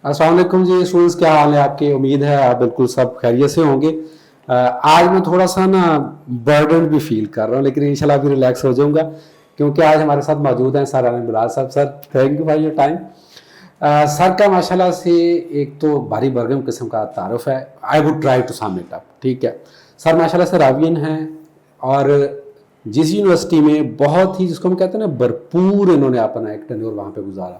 السلام علیکم جی اسٹوڈنٹس، کیا حال ہے آپ کے؟ امید ہے آپ بالکل سب خیریت سے ہوں گے۔ آج میں تھوڑا سا نا برڈن بھی فیل کر رہا ہوں، لیکن انشاءاللہ ابھی ریلیکس ہو جاؤں گا کیونکہ آج ہمارے ساتھ موجود ہیں سر Alam Bilal Sahab. Sir thank you for your time. Sir کا ماشاءاللہ سے ایک تو بھاری برگم قسم کا تعارف ہے۔ I would try to sum it up, ٹھیک ہے۔ سر ماشاءاللہ سے راوین ہیں، اور جس یونیورسٹی میں بہت ہی جس کو ہم کہتے ہیں نا بھرپور انہوں نے اپنا ایک ٹینیور وہاں پہ گزارا۔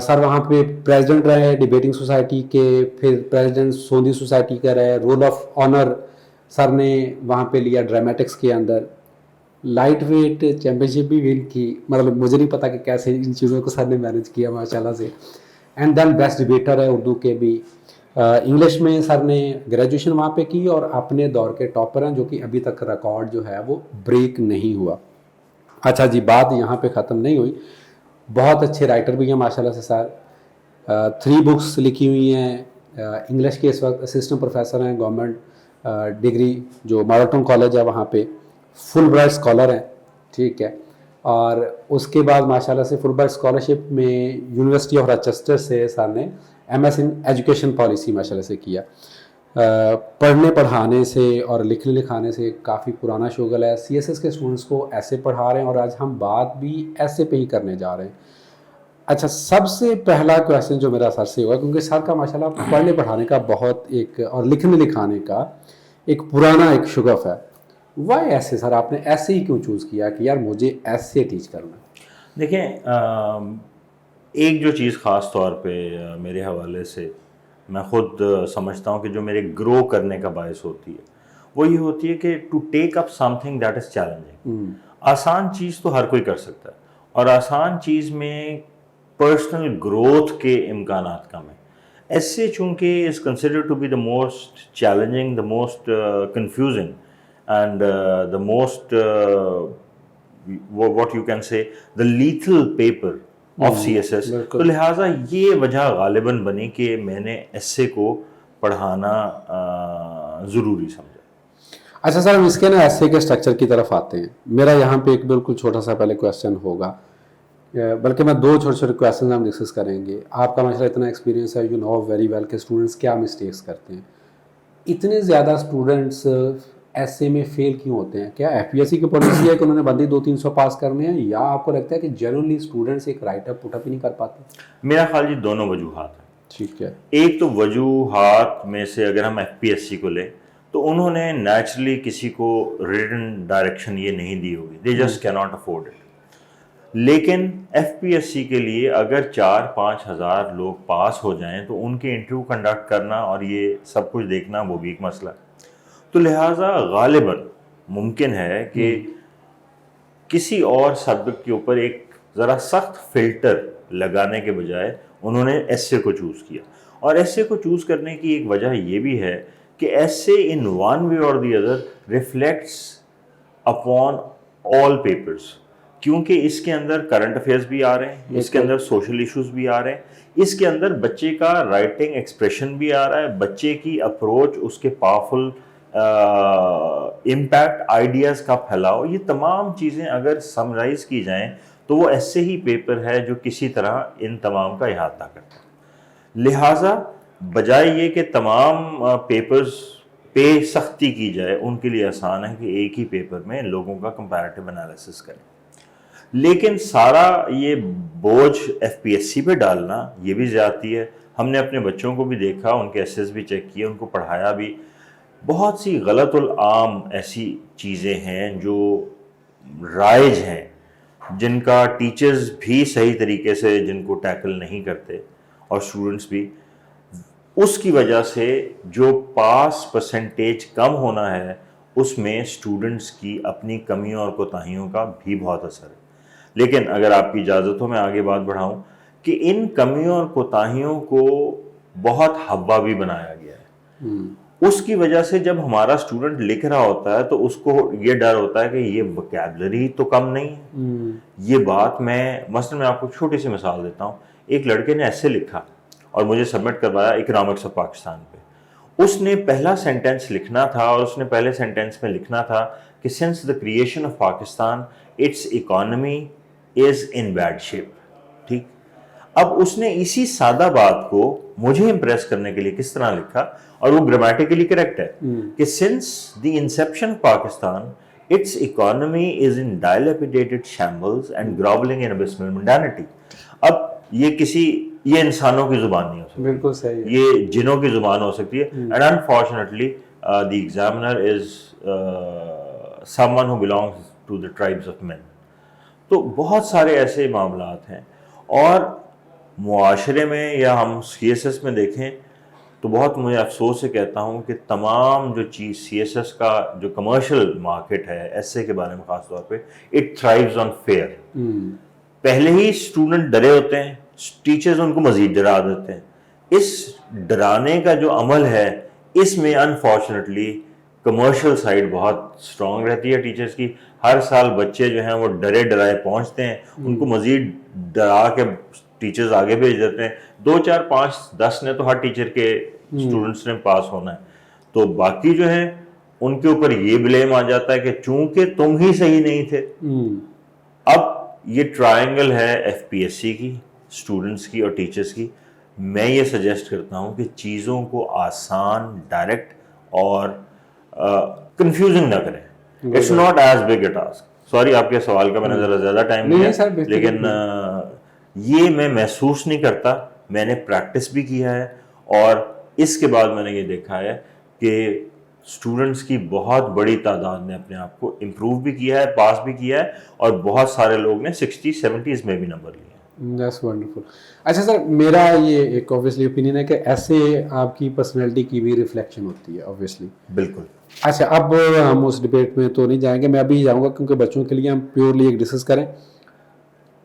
سر وہاں پہ پریزیڈنٹ رہے ڈیبیٹنگ سوسائٹی کے، پھر پریزیڈنٹ سوندھی سوسائٹی کا رہے، رول آف آنر سر نے وہاں پہ لیا ڈرامیٹکس کے اندر، لائٹ ویٹ چیمپئن شپ بھی ون کی۔ مطلب مجھے نہیں پتا کہ کیسے ان چیزوں کو سر نے مینیج کیا ماشاءاللہ سے۔ اینڈ دین بیسٹ ڈیبیٹر ہے اردو کے بھی۔ انگلش میں سر نے گریجویشن وہاں پہ کی اور اپنے دور کے ٹاپر ہیں، جو کہ ابھی تک ریکارڈ جو ہے وہ بریک نہیں ہوا۔ اچھا جی، بات یہاں پہ ختم نہیں ہوئی، بہت اچھے رائٹر بھی ہیں ماشاءاللہ سے سر۔ 3 بکس لکھی ہوئی ہیں۔ انگلش کے اس وقت اسسٹنٹ پروفیسر ہیں گورنمنٹ ڈگری جو ماراٹون کالج ہے وہاں پہ، فل برائٹ اسکالر ہیں، ٹھیک ہے۔ اور اس کے بعد ماشاءاللہ سے فل برائٹ اسکالرشپ میں یونیورسٹی آف راچیسٹر سے سر نے M S in education policy ماشاءاللہ سے کیا۔ پڑھنے پڑھانے سے اور لکھنے لکھانے سے کافی پرانا شغل ہے۔ سی ایس ایس کے اسٹوڈنٹس کو ایسے پڑھا رہے ہیں، اور آج ہم بات بھی ایسے پہ ہی کرنے جا رہے ہیں۔ اچھا، سب سے پہلا کویشچن جو میرا سر سے ہوا، کیونکہ سر کا ماشاءاللہ پڑھنے پڑھانے کا بہت ایک اور لکھنے لکھانے کا ایک پرانا ایک شغف ہے، وائی ایسے سر آپ نے ایسے ہی کیوں چوز کیا کہ یار مجھے ایسے ٹیچ کرنا ہے؟ دیکھیں، ایک جو چیز خاص طور پہ میرے حوالے سے میں خود سمجھتا ہوں کہ جو میرے گرو کرنے کا باعث ہوتی ہے، وہ یہ ہوتی ہے کہ to take up something that is challenging. آسان چیز تو ہر کوئی کر سکتا ہے، اور آسان چیز میں پرسنل گروتھ کے امکانات کم ہیں۔ ایسے چونکہ is considered to be the most challenging, the most confusing and the most what you can say the lethal paper of CSS، تو لہٰذا یہ وجہ غالباً بنی کہ میں نے ایسے کو پڑھانا ضروری سمجھا۔ اچھا سر، ہم اس کے نا ایسے کے اسٹرکچر کی طرف آتے ہیں۔ میرا یہاں پہ ایک بالکل چھوٹا سا پہلے کویشچن ہوگا، بلکہ میں 2 چھوٹے چھوٹے کویشچن ہم ڈسکس کریں گے۔ آپ کا ماشاءاللہ اتنا ایکسپیرینس ہے، یو نو ویری ویل کہ اسٹوڈنٹس کیا مسٹیکس کرتے ہیں۔ اتنے زیادہ اسٹوڈنٹس ایسے میں فیل کیوں ہوتے ہیں؟ کیا ایف پی ایس سی کی پالیسی ہے کہ انہوں نے بندی 200-300 پاس کرنے ہیں، یا آپ کو لگتا ہے کہ جنرلی اسٹوڈنٹس ایک رائٹ اپ پٹ اپ ہی نہیں کر پاتے؟ میرا خیال جی دونوں وجوہات ہیں۔ ٹھیک ہے۔ ایک تو وجوہات میں سے اگر ہم ایف پی ایس سی کو لیں تو انہوں نے نیچرلی کسی کو ریٹن ڈائریکشن یہ نہیں دی ہوگی، دے جسٹ کی ناٹ افورڈ اٹ۔ لیکن ایف پی ایس سی کے لیے اگر 4-5 ہزار لوگ پاس ہو جائیں تو ان کے انٹرویو کنڈکٹ کرنا اور یہ سب کچھ دیکھنا وہ بھی ایک مسئلہ ہے۔ تو لہٰذا غالباً ممکن ہے کہ کسی اور سبجیکٹ کے اوپر ایک ذرا سخت فلٹر لگانے کے بجائے انہوں نے ایسے کو چوز کیا۔ اور ایسے کو چوز کرنے کی ایک وجہ یہ بھی ہے کہ ایسے ان ون وے اور the other reflects upon all papers, کیونکہ اس کے اندر کرنٹ افیئرز بھی آ رہے ہیں، اس کے اندر سوشل ایشوز بھی آ رہے ہیں، اس کے اندر بچے کا رائٹنگ ایکسپریشن بھی آ رہا ہے، بچے کی اپروچ، اس کے پاورفل امپیکٹ، آئیڈیاز کا پھیلاؤ، یہ تمام چیزیں اگر سمرائز کی جائیں تو وہ ایسے ہی پیپر ہے جو کسی طرح ان تمام کا احاطہ کرتا ہے۔ لہٰذا بجائے یہ کہ تمام پیپرز پہ سختی کی جائے، ان کے لیے آسان ہے کہ ایک ہی پیپر میں لوگوں کا کمپیریٹیو انالیسس کریں۔ لیکن سارا یہ بوجھ ایف پی ایس سی پہ ڈالنا یہ بھی زیادتی ہے۔ ہم نے اپنے بچوں کو بھی دیکھا، ان کے ایسیز بھی چیک کیے، ان کو پڑھایا بھی۔ بہت سی غلط العام ایسی چیزیں ہیں جو رائج ہیں، جن کا ٹیچرز بھی صحیح طریقے سے جن کو ٹیکل نہیں کرتے، اور اسٹوڈنٹس بھی۔ اس کی وجہ سے جو پاس پرسنٹیج کم ہونا ہے، اس میں اسٹوڈنٹس کی اپنی کمیوں اور کوتاہیوں کا بھی بہت اثر ہے۔ لیکن اگر آپ کی اجازت ہو میں آگے بات بڑھاؤں کہ ان کمیوں اور کوتاہیوں کو بہت حبہ بھی بنایا گیا ہے۔ اس کی وجہ سے جب ہمارا اسٹوڈنٹ لکھ رہا ہوتا ہے تو اس کو یہ ڈر ہوتا ہے کہ یہ وکیبلری تو کم نہیں ہے، یہ بات مثلا میں آپ کو چھوٹی سی مثال دیتا ہوں۔ ایک لڑکے نے ایسے لکھا اور مجھے سبمٹ کروایا اکنامکس آف پاکستان پہ۔ اس نے پہلا سینٹینس لکھنا تھا، اور اس نے پہلے سینٹینس میں لکھنا تھا کہ since the creation of Pakistan its economy is in bad shape. ٹھیک، اب اس نے اسی سادہ بات کو مجھے امپریس کرنے کے لیے کس طرح لکھا, اور وہ گرامیٹیکلی کریکٹ ہے کہ since the inception Pakistan, its economy is in dilapidated shambles and groveling in abysmal mundanity. اب یہ انسانوں کی زبان نہیں ہو سکتی, بالکل صحیح ہے, یہ جنوں کی زبان ہو سکتی ہے. And unfortunately the examiner is someone who belongs to the tribes of men. تو بہت سارے ایسے معاملات ہیں, اور معاشرے میں یا ہم سی ایس ایس میں دیکھیں تو بہت مجھے افسوس سے کہتا ہوں کہ تمام جو چیز سی ایس ایس کا جو کمرشل مارکیٹ ہے ایس اے کے بارے میں خاص طور پہ, اٹ تھرائیوز آن فیئر. پہلے ہی اسٹوڈنٹ ڈرے ہوتے ہیں, ٹیچرز ان کو مزید ڈرا دیتے ہیں. اس ڈرانے کا جو عمل ہے اس میں انفارچونیٹلی کمرشل سائڈ بہت اسٹرانگ رہتی ہے ٹیچرز کی. ہر سال بچے جو ہیں وہ ڈرے ڈرائے پہنچتے ہیں, ان کو مزید ڈرا کے ٹیچرز آگے بھیج دیتے ہیں. 2 4 5 10 نے تو ہر ٹیچر کے اسٹوڈنٹس نے پاس ہونا ہے, تو باقی جو ہے ان کے اوپر یہ بلیم آ جاتا ہے کہ چونکہ تم ہی صحیح نہیں تھے. اب یہ ٹرائنگل ہے ایف پی ایس سی کی, اسٹوڈنٹس کی اور ٹیچرس کی. میں یہ سجیسٹ کرتا ہوں کہ چیزوں کو آسان, ڈائریکٹ اور کنفیوزنگ نہ کریں. It's not as big a task. Sorry آپ کے سوال کا میں نے ذرا زیادہ ٹائم لیا, لیکن یہ میں محسوس نہیں کرتا. میں نے پریکٹس بھی کیا ہے, اور اس کے بعد میں نے یہ دیکھا ہے کہ اسٹوڈنٹس کی بہت بڑی تعداد نے اپنے آپ کو امپروو بھی کیا ہے, پاس بھی کیا ہے, اور بہت سارے لوگ نے 60s 70s میں بھی نمبر لیے. That's wonderful. اچھا سر, میرا یہ ایک اوبویسلی اوپینین ہے کہ ایسے آپ کی پرسنالٹی کی بھی ریفلیکشن ہوتی ہے اوبویسلی. بالکل. اچھا, اب ہم اس ڈبیٹ میں تو نہیں جائیں گے, میں ابھی جاؤں گا کیونکہ بچوں کے لیے ہم پیورلی ایک ڈسکس کریں.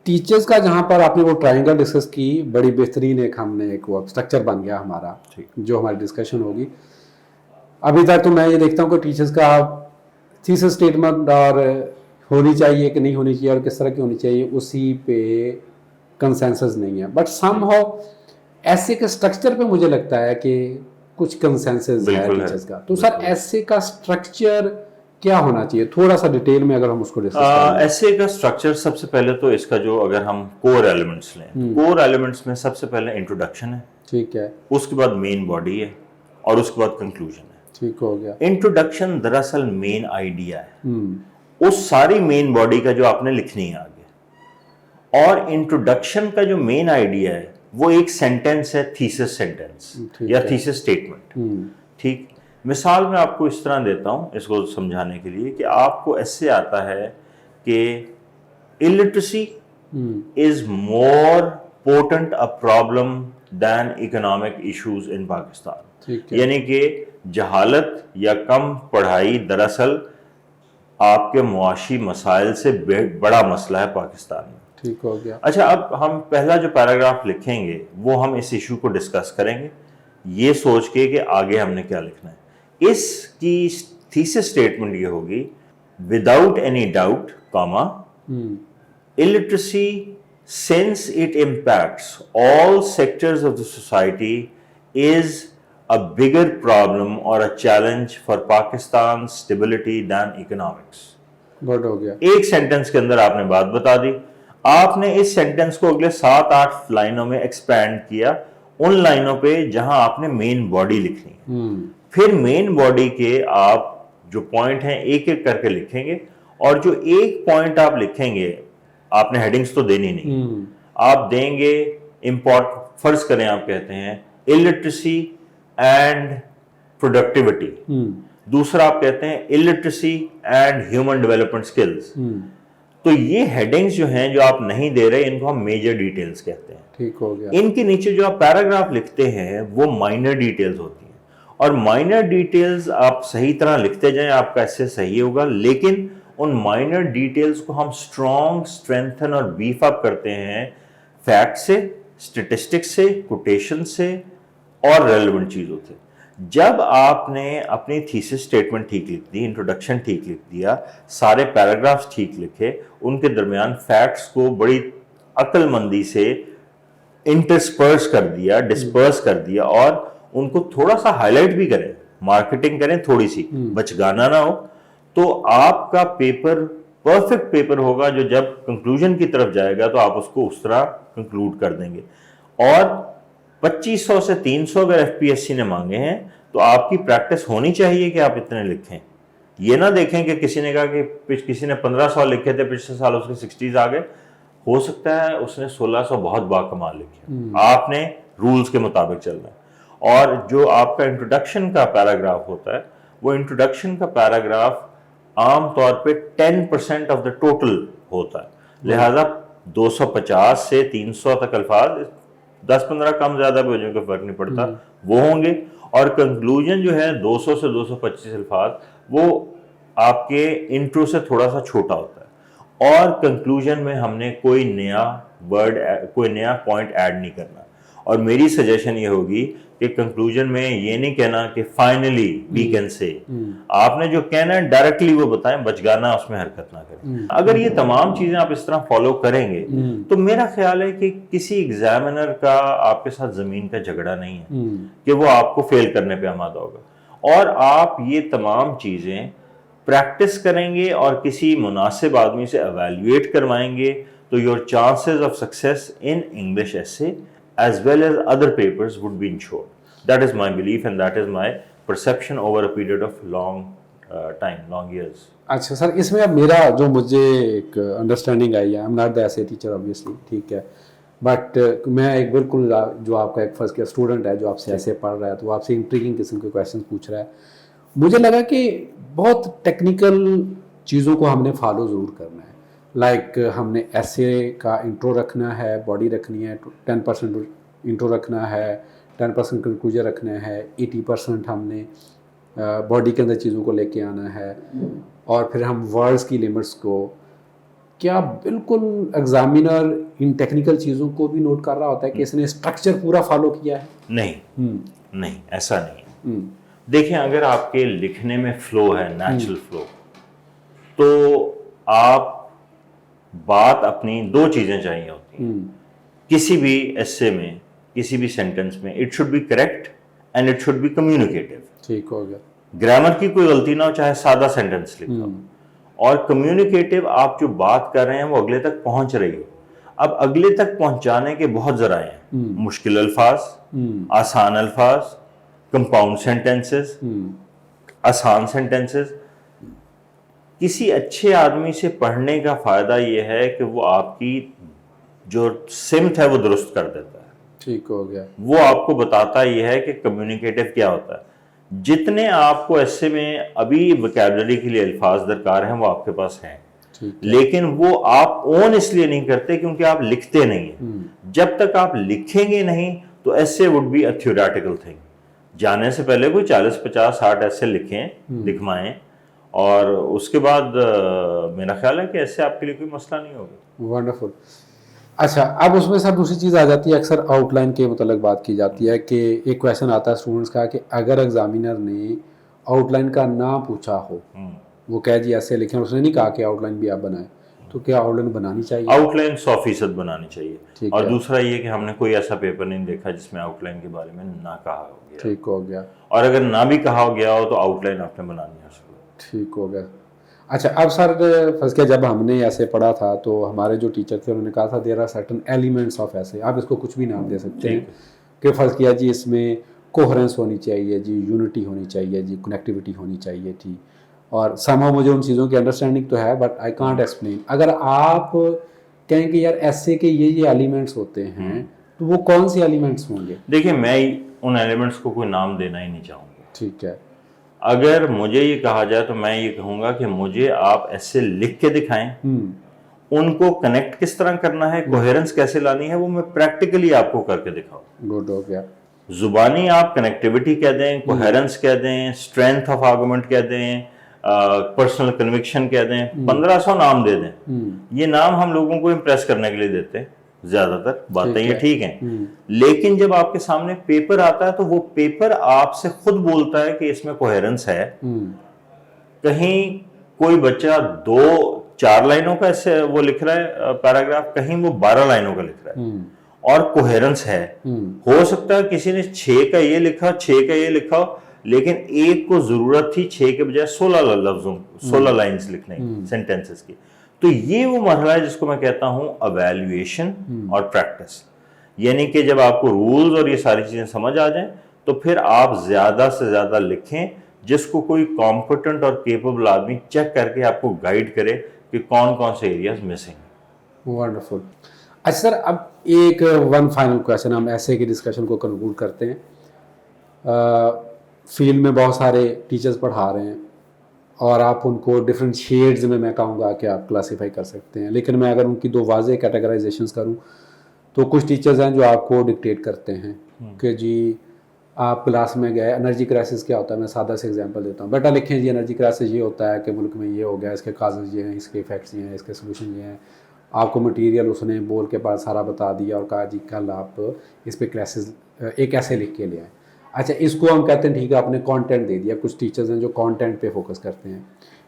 ٹیچرز کا جہاں پر آپ نے وہ ٹرائنگل ڈسکس کی, بڑی بہترین ایک ہم نے ایک وہ اسٹرکچر بن گیا ہمارا جو ہماری ڈسکشن ہوگی. ابھی تک تو میں یہ دیکھتا ہوں کہ ٹیچرز کا تھیسس اسٹیٹمنٹ اور ہونی چاہیے کہ نہیں ہونی چاہیے اور کس طرح کی ہونی چاہیے اسی پہ کنسنسس نہیں ہے. بٹ سم ہاؤ ایسے کے اسٹرکچر پہ مجھے لگتا ہے کہ کچھ کنسنسس ہے ٹیچرز کا. تو سر ایسے کا اسٹرکچر کیا ہونا چاہیے, تھوڑا سا ڈیٹیل میں اگر ہم اس کو ڈسکس کریں. ایسے کا اسٹرکچر سب سے پہلے تو اس کا جو اگر ہم کور ایلیمنٹس لیں, کور ایلیمنٹس میں سب سے پہلے انٹروڈکشن ہے, ٹھیک ہے, اس کے بعد مین باڈی ہے, اور اس کے بعد کنکلوژن ہے. ٹھیک ہو گیا. انٹروڈکشن دراصل مین آئیڈیا ہے, اس ساری مین باڈی کا جو آپ نے لکھنی ہے آگے. اور انٹروڈکشن کا جو مین آئیڈیا ہے وہ ایک سینٹینس ہے, تھیسس سینٹینس یا تھیسس اسٹیٹمنٹ. ٹھیک, مثال میں آپ کو اس طرح دیتا ہوں اس کو سمجھانے کے لیے کہ آپ کو ایسے آتا ہے کہ illiteracy is more potent a problem than economic issues in Pakistan. یعنی کہ جہالت یا کم پڑھائی دراصل آپ کے معاشی مسائل سے بڑا مسئلہ ہے پاکستان میں. ٹھیک ہو گیا. اچھا, اب ہم پہلا جو پیراگراف لکھیں گے وہ ہم اس ایشو کو ڈسکس کریں گے یہ سوچ کے کہ آگے ہم نے کیا لکھنا ہے. اس کی تھیسس اسٹیٹمنٹ یہ ہوگی, without any doubt Cama illiteracy since it impacts all sectors of the society is a bigger problem or a challenge for Pakistan's stability than economics. Good ہو گیا. ایک سینٹنس کے اندر آپ نے بات بتا دی. آپ نے اس سینٹنس کو اگلے 7-8 لائنوں میں ایکسپینڈ کیا ان لائنوں پہ جہاں آپ نے مین باڈی لکھنی ہے. پھر مین باڈی کے آپ جو پوائنٹ ہیں ایک ایک کر کے لکھیں گے, اور جو ایک پوائنٹ آپ لکھیں گے آپ نے ہیڈنگز تو دینی نہیں, آپ دیں گے فرض کریں آپ کہتے ہیں illiteracy اینڈ پروڈکٹیوٹی, دوسرا آپ کہتے ہیں illiteracy and human development skills. تو یہ ہیڈنگز جو ہیں جو آپ نہیں دے رہے ان کو ہم میجر ڈیٹیلز کہتے ہیں. ٹھیک ہو گیا. ان کے نیچے جو آپ پیراگراف لکھتے ہیں وہ مائنر ڈیٹیلز ہوتی ہیں, اور مائنر ڈیٹیلز آپ صحیح طرح لکھتے جائیں آپ کا ایسے صحیح ہوگا, لیکن ان مائنر ڈیٹیلز کو ہم اسٹرانگ, اسٹرینتھن اور بیف اپ کرتے ہیں فیکٹ سے, اسٹیٹسٹکس سے, کوٹیشن سے اور ریلیونٹ چیزوں سے. جب آپ نے اپنی تھیسس اسٹیٹمنٹ ٹھیک لکھ دی, انٹروڈکشن ٹھیک لکھ دیا, سارے پیراگرافس ٹھیک لکھے, ان کے درمیان فیکٹس کو بڑی عقل مندی سے انٹرسپرس کر دیا, ڈسپرس کر دیا, اور ان کو تھوڑا سا ہائی لائٹ بھی کریں, مارکیٹنگ کریں تھوڑی سی, بچگانا نہ ہو, تو آپ کا پیپر پرفیکٹ پیپر ہوگا جو جب کنکلوژن کی طرف جائے گا تو آپ اس کو اس طرح کنکلوڈ کر دیں گے. اور 2500 سے 300 اگر FPSC نے مانگے ہیں تو آپ کی پریکٹس ہونی چاہیے کہ آپ اتنے لکھیں. یہ نہ دیکھیں کہ کسی نے کہا کہ کسی نے 1500 لکھے تھے پچھلے سال اس کے 60s آ گئے, ہو سکتا ہے اس نے 1600 بہت باکمال لکھے. آپ نے رولز کے مطابق چلنا ہے. اور جو آپ کا انٹروڈکشن کا پیراگراف ہوتا ہے, وہ انٹروڈکشن کا پیراگراف عام طور پہ 10% آف دا ٹوٹل ہوتا ہے. لہٰذا 250 سے 300 تک الفاظ 10-15 کم زیادہ بھی ہو جائیں کوئی فرق نہیں پڑتا, وہ ہوں گے. اور کنکلوژن جو ہے 200 سے 225 الفاظ, وہ آپ کے انٹرو سے تھوڑا سا چھوٹا ہوتا ہے. اور کنکلوژن میں ہم نے کوئی نیا ورڈ, کوئی نیا پوائنٹ ایڈ نہیں کرنا. اور میری سجیشن یہ ہوگی کہ کنکلوژن میں یہ نہیں کہنا کہ فائنلی وی کین سے, آپ نے جو کہنا ہے ڈائریکٹلی وہ بتائیں, بچگانا اس میں حرکت نہ کریں. اگر یہ تمام چیزیں آپ اس طرح فالو کریں گے تو میرا خیال ہے کہ کسی ایگزامینر کا آپ کے ساتھ زمین کا جھگڑا نہیں ہے کہ وہ آپ کو فیل کرنے پہ آمادہ ہوگا. اور آپ یہ تمام چیزیں پریکٹس کریں گے اور کسی مناسب آدمی سے ایویلویٹ کروائیں گے تو your chances of success in English essay as well as other papers would be ensured. That is my belief and that is my perception over a period of long time, long years. اچھا سر, اس میں اب میرا جو مجھے ایک understanding I ہے, I am not the ایسے teacher obviously, ٹھیک ہے, بٹ میں ایک بالکل جو آپ کا ایک فرض کیا اسٹوڈنٹ ہے جو آپ سے ایسے پڑھ رہا ہے تو وہ آپ سے انٹریگنگ قسم کے کویشچن پوچھ رہا ہے, مجھے لگا کہ بہت ٹیکنیکل چیزوں کو ہم نے فالو ضرور کرنا ہے. لائک ہم نے ایسے کا انٹرو رکھنا ہے, باڈی رکھنی ہے, 10% انٹرو رکھنا ہے, 10% کنکلوژن رکھنا ہے, 80% ہم نے باڈی کے اندر چیزوں کو لے کے آنا ہے, اور پھر ہم ورڈز کی لیمٹس کو. کیا بالکل ایگزامینر ان ٹیکنیکل چیزوں کو بھی نوٹ کر رہا ہوتا ہے کہ اس نے اسٹرکچر پورا فالو کیا ہے؟ نہیں, ایسا نہیں. دیکھیں, اگر آپ کے لکھنے میں فلو ہے, نیچرل فلو, تو آپ بات اپنی دو چیزیں چاہیے ہوتی ہیں کسی بھی ایسے میں, کسی بھی سینٹنس میں. It should be correct and it should be communicative. ٹھیک ہو گیا. گرامر کی کوئی غلطی نہ ہو, چاہے سادہ سینٹنس لکھا ہو. اور کمیونیکیٹو, آپ جو بات کر رہے ہیں وہ اگلے تک پہنچ رہی ہو. اب اگلے تک پہنچانے کے بہت ذرائع ہیں, مشکل الفاظ, آسان الفاظ, کمپاؤنڈ سینٹینسز, آسان سینٹینسز. کسی اچھے آدمی سے پڑھنے کا فائدہ یہ ہے کہ وہ آپ کی جو سمت ہے وہ درست کر دیتا ہے. ٹھیک ہو گیا. وہ آپ کو بتاتا یہ ہے کہ کمیونیکیٹو کیا ہوتا ہے. جتنے آپ کو ایسے میں ابھی ویکیبلری کے لیے الفاظ درکار ہیں وہ آپ کے پاس ہیں, لیکن وہ آپ اون اس لیے نہیں کرتے کیونکہ آپ لکھتے نہیں ہیں. جب تک آپ لکھیں گے نہیں تو essay would be a theoretical thing. جانے سے پہلے کوئی 40-50-60 ایسے لکھیں, لکھوائیں, اور اس کے بعد میرا خیال ہے کہ ایسے آپ کے لیے کوئی مسئلہ نہیں ہوگا. ونڈرفل. اچھا, اب اس میں سر دوسری چیز آ جاتی ہے, اکثر آؤٹ لائن کے متعلق بات کی جاتی ہے کہ ایک کویشچن آتا ہے اسٹوڈنٹس کا کہ اگر ایگزامینر نے آؤٹ لائن کا نہ پوچھا ہو, وہ کہہ جی ایسے لکھیں, اس نے نہیں کہا کہ آؤٹ لائن بھی آپ بنائیں, تو کیا آؤٹ لائن بنانی چاہیے؟ آؤٹ لائن 100% بنانی چاہیے. اور دوسرا یہ کہ ہم نے کوئی ایسا پیپر نہیں دیکھا جس میں آؤٹ لائن کے بارے میں نہ کہا ہو گیا. ٹھیک ہو گیا. اور اگر نہ بھی کہا ہو گیا ہو تو آؤٹ لائن آپ نے بنانی ہے. ٹھیک ہو گیا. اچھا, اب سر فرض کیا جب ہم نے ایسے پڑھا تھا تو ہمارے جو ٹیچر تھے انہوں نے کہا تھا there are certain elements of essay, آپ اس کو کچھ بھی نام دے سکتے ہیں, کہ فرض کیا جی اس میں کوہرنس ہونی چاہیے جی, یونٹی ہونی چاہیے جی, کنیکٹیوٹی ہونی چاہیے تھی, اور سمہاؤ مجھے ان چیزوں کی انڈرسٹینڈنگ تو ہے بٹ آئی کانٹ ایکسپلین. اگر آپ کہیں کہ یار ایسے کے یہ ایلیمنٹس ہوتے ہیں تو وہ کون سے ایلیمنٹس ہوں گے؟ دیکھیں, میں ان ایلیمنٹس کو کوئی نام دینا ہی نہیں چاہوں گا. ٹھیک ہے. اگر مجھے یہ کہا جائے تو میں یہ کہوں گا کہ مجھے آپ ایسے لکھ کے دکھائیں, ان کو کنیکٹ کس طرح کرنا ہے, کوہیرنس کیسے لانی ہے, وہ میں پریکٹیکلی آپ کو کر کے دکھاؤں. گڈ ہو گیا. زبانی آپ کنیکٹیوٹی کہہ دیں, کوہیرنس کہہ دیں, اسٹرینتھ آف آرگومنٹ کہہ دیں, پرسنل کنوکشن کہہ دیں, 1500 نام دے دیں. یہ نام ہم لوگوں کو امپریس کرنے کے لیے دیتے ہیں زیادہ تر, باتیں یہ ٹھیک ہیں, لیکن جب آپ کے سامنے پیپر آتا ہے تو وہ پیپر آپ سے خود بولتا ہے کہ اس میں کوہیرنس ہے. کہیں کوئی بچہ 2-4 لائنوں کا ایسے وہ لکھ رہا ہے پیراگراف, کہیں وہ 12 لائنوں کا لکھ رہا ہے, اور کوہیرنس ہے. ہو سکتا ہے کسی نے 6 کا یہ لکھا, 6 کا یہ لکھا ہو, لیکن ایک کو ضرورت تھی 6 کے بجائے 16 لفظوں 16 لائنز لکھنے سینٹینسز کی. تو یہ وہ مرحلہ ہے جس کو میں کہتا ہوں ایویلویشن اور پریکٹس. یعنی کہ جب آپ کو رولز اور یہ ساری چیزیں سمجھ آ جائیں تو پھر آپ زیادہ سے زیادہ لکھیں جس کو کوئی کمپیٹنٹ اور کیپیبل آدمی چیک کر کے آپ کو گائیڈ کرے کہ کون کون سے ایریاز مسنگ ہیں. ونڈرفل. اچھا سر, اب ایک ون فائنل کویشچن, ہم ایسے کی ڈسکشن کو کنکلوڈ کرتے ہیں. فیلڈ میں بہت سارے ٹیچرز پڑھا رہے ہیں اور آپ ان کو ڈفرینٹ شیڈز میں کہوں گا کہ آپ کلاسیفائی کر سکتے ہیں, لیکن میں اگر ان کی دو واضح کیٹیگرائزیشنز کروں تو کچھ ٹیچرز ہیں جو آپ کو ڈکٹیٹ کرتے ہیں کہ جی آپ کلاس میں گئے, انرجی کرائسس کیا ہوتا ہے, میں سادہ سے ایگزامپل دیتا ہوں, بیٹا لکھیں جی انرجی کرائسس یہ ہوتا ہے کہ ملک میں یہ ہو گیا, اس کے کازز یہ ہیں, اس کے ایفیکٹس یہ ہیں, اس کے سولوشن یہ ہیں. آپ کو مٹیریل اس نے بول کے بعد سارا بتا دیا اور کہا جی کل آپ اس پہ کلاسز ایک ایسے لکھ کے لے آئیں. اچھا اس کو ہم کہتے ہیں ٹھیک ہے آپ نے کانٹینٹ دے دیا. کچھ ٹیچرز ہیں جو کانٹینٹ پہ فوکس کرتے ہیں,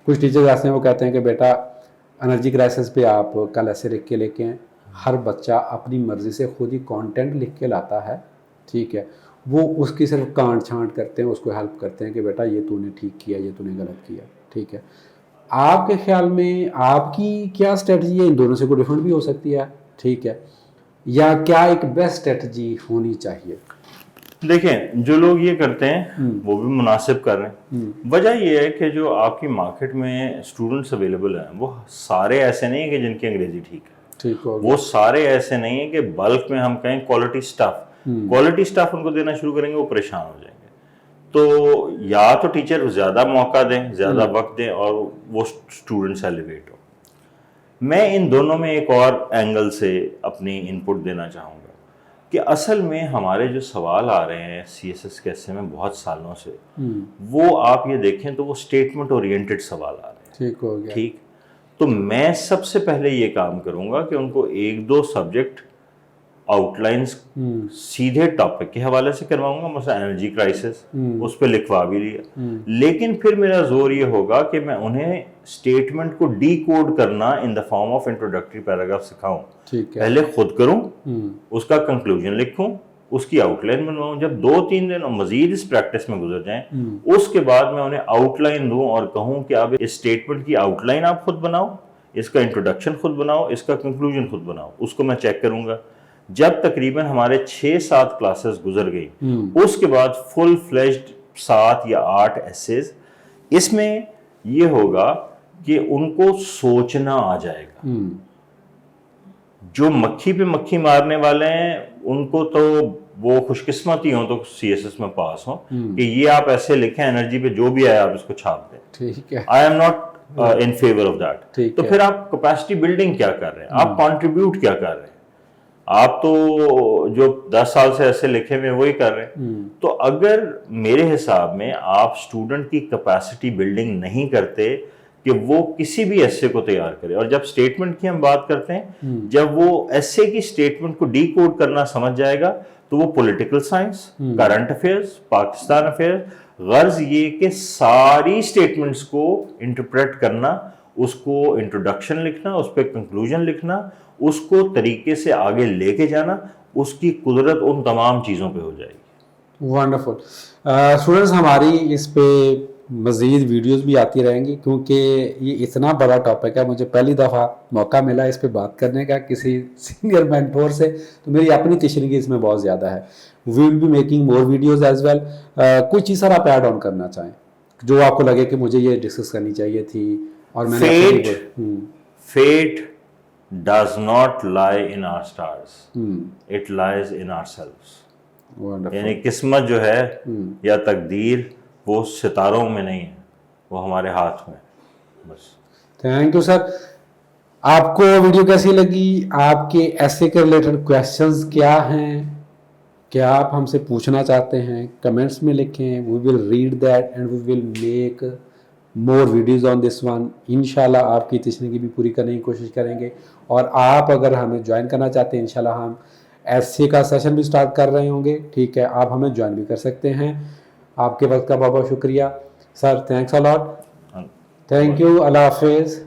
کچھ ٹیچرز ایسے ہیں وہ کہتے ہیں کہ بیٹا انرجی کرائسس پہ آپ کل ایسے لکھ کے لے کے آئیں. ہر بچہ اپنی مرضی سے خود ہی کانٹینٹ لکھ کے لاتا ہے, ٹھیک ہے, وہ اس کی صرف کانٹ چھانٹ کرتے ہیں, اس کو ہیلپ کرتے ہیں کہ بیٹا یہ تو نے ٹھیک کیا, یہ تو نے غلط کیا, ٹھیک ہے. آپ کے خیال میں آپ کی کیا اسٹریٹجی ہے؟ ان دونوں سے کوئی ڈفرینٹ بھی ہو سکتی ہے, ٹھیک ہے, یا کیا ایک بیسٹ اسٹریٹجی ہونی چاہیے؟ دیکھیں جو لوگ یہ کرتے ہیں وہ بھی مناسب کر رہے ہیں. وجہ یہ ہے کہ جو آپ کی مارکیٹ میں اسٹوڈنٹس اویلیبل ہیں وہ سارے ایسے نہیں ہیں کہ جن کی انگریزی ٹھیک ہے, ٹھیک ہو, وہ سارے ایسے نہیں ہیں کہ بلک میں ہم کہیں کوالٹی سٹاف ان کو دینا شروع کریں گے وہ پریشان ہو جائیں گے. تو یا تو ٹیچر زیادہ موقع دیں, زیادہ وقت دیں اور وہ اسٹوڈنٹس ایلیویٹ ہو. میں ان دونوں میں ایک اور اینگل سے اپنی ان پٹ دینا چاہوں گا کہ اصل میں ہمارے جو سوال آ رہے ہیں سی ایس ایس کے حصے میں بہت سالوں سے, وہ آپ یہ دیکھیں تو وہ اسٹیٹمنٹ اورینٹڈ سوال آ رہے ہیں. ٹھیک ہو گیا, ٹھیک, تو میں سب سے پہلے یہ کام کروں گا کہ ان کو ایک دو سبجیکٹ آؤٹ لائنس سیدھے ٹاپک کے حوالے سے کرواؤں گا, مثلا انرجی کرائسس اس پہ لکھوا بھی لیا, لیکن پھر میرا زور یہ ہوگا کہ میں انہیں اسٹیٹمنٹ کو ڈی کوڈ کرنا in the form of introductory paragraph سکھاؤں. پہلے خود کروں, اس کا کنکلوژن لکھوں, اس کی آؤٹ لائن بنواؤں. جب 2-3 دن مزید اس پریکٹس میں گزر جائیں اس کے بعد میں انہیں آؤٹ لائن دوں اور کہوں کہ اب اس اسٹیٹمنٹ کی آؤٹ لائن آپ خود بناؤ, اس کا انٹروڈکشن خود بناؤ, اس کا کنکلوژن خود بناؤ. اس کو میں چیک کروں گا. جب تقریباً ہمارے 6-7 کلاسز گزر گئی اس کے بعد فل فلیجڈ 7 یا 8 ایسیز, اس میں یہ ہوگا کہ ان کو سوچنا آ جائے گا. جو مکھی پہ مکھی مارنے والے ہیں ان کو تو وہ خوش قسمتی ہوں تو سی ایس ایس میں پاس ہوں کہ یہ آپ ایسے لکھیں انرجی پہ جو بھی آیا آپ اس کو چھاپ دیں. ٹھیک ہے, I am not in favour of that. تو پھر آپ کیپیسٹی بلڈنگ کیا کر رہے ہیں, آپ کنٹریبیوٹ کیا کر رہے ہیں, آپ تو جو 10 سال سے ایسے لکھے ہوئے وہی کر رہے ہیں. تو اگر میرے حساب میں آپ اسٹوڈنٹ کی کیپیسٹی بلڈنگ نہیں کرتے کہ وہ کسی بھی ایسے کو تیار کرے, اور جب اسٹیٹمنٹ کی ہم بات کرتے ہیں جب وہ ایسے کی اسٹیٹمنٹ کو ڈی کوڈ کرنا سمجھ جائے گا تو وہ political science, current affairs, Pakistan affair, غرض یہ کہ ساری اسٹیٹمنٹس کو انٹرپریٹ کرنا, اس کو انٹروڈکشن لکھنا, اس پہ کنکلوژن لکھنا, اس کو طریقے سے آگے لے کے جانا, اس کی قدرت ان تمام چیزوں پہ ہو جائے گی. ونڈرفل. اسٹوڈنٹس ہماری اس پہ مزید ویڈیوز بھی آتی رہیں گی کیونکہ یہ اتنا بڑا ٹاپک ہے. مجھے پہلی دفعہ موقع ملا اس پہ بات کرنے کا کسی سینئر مینٹور سے, تو میری اپنی تشریح اس میں بہت زیادہ ہے. We will be making more videos as well. کوئی چیز سر آپ ایڈ آن کرنا چاہیں جو آپ کو لگے کہ مجھے یہ ڈسکس کرنی چاہیے تھی اور میں نے Fate does not lie in our stars. It lies in ourselves. یعنی قسمت جو ہے یا تقدیر وہ ستاروں میں نہیں ہے, وہ ہمارے ہاتھ میں. بس تھینک یو سر. آپ کو ویڈیو کیسی لگی؟ آپ کے ایسے کے ریلیٹڈ کویشچنز کیا ہیں, کیا آپ ہم سے پوچھنا چاہتے ہیں؟ کمنٹس میں لکھیں. We will read that and we will make more videos on this one. انشاءاللہ آپ کی تشنگی بھی پوری کرنے کی کوشش کریں گے. اور آپ اگر ہمیں جوائن کرنا چاہتے ہیں انشاءاللہ ہم ایسے کا سیشن بھی سٹارٹ کر رہے ہوں گے, ٹھیک ہے, آپ ہمیں جوائن بھی کر سکتے ہیں. آپ کے وقت کا بہت بہت شکریہ sir. Thanks a lot. Thank you. اللہ حافظ.